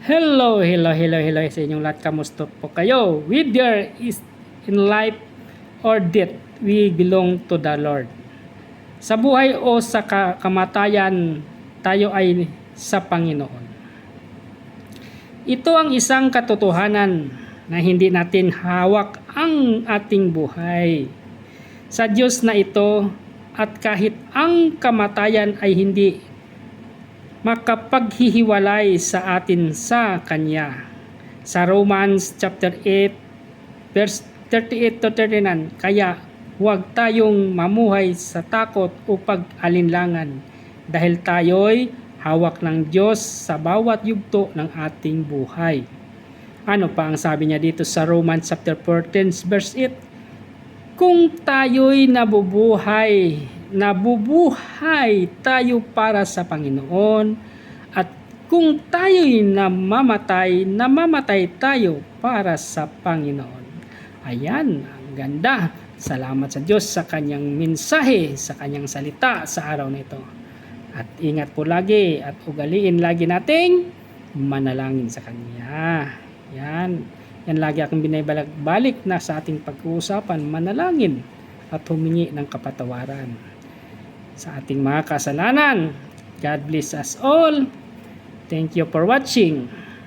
Hello sa inyong lahat. Kamusta po kayo? Whether is in life or death, we belong to the Lord. Sa buhay o sa kamatayan, tayo ay sa Panginoon. Ito ang isang katotohanan na hindi natin hawak ang ating buhay sa Diyos na ito, at kahit ang kamatayan ay hindi makapaghihiwalay sa atin sa Kanya. Sa Romans chapter 8 verse 38 to 39, kaya huwag tayong mamuhay sa takot o pag-alinlangan dahil tayo'y hawak ng Diyos sa bawat yugto ng ating buhay. Ano pa ang sabi niya dito sa Romans chapter 14 verse 8? Kung tayo'y nabubuhay tayo para sa Panginoon, at kung tayo'y namamatay tayo para sa Panginoon. Ayan, ang ganda. Salamat sa Diyos sa kanyang mensahe, sa kanyang salita sa araw na ito. At ingat po lagi at ugaliin lagi nating manalangin sa Kanya. Yan lagi akong binabalik na sa ating pag-uusapan, manalangin at humingi ng kapatawaran sa ating mga kasalanan. God bless us all. Thank you for watching.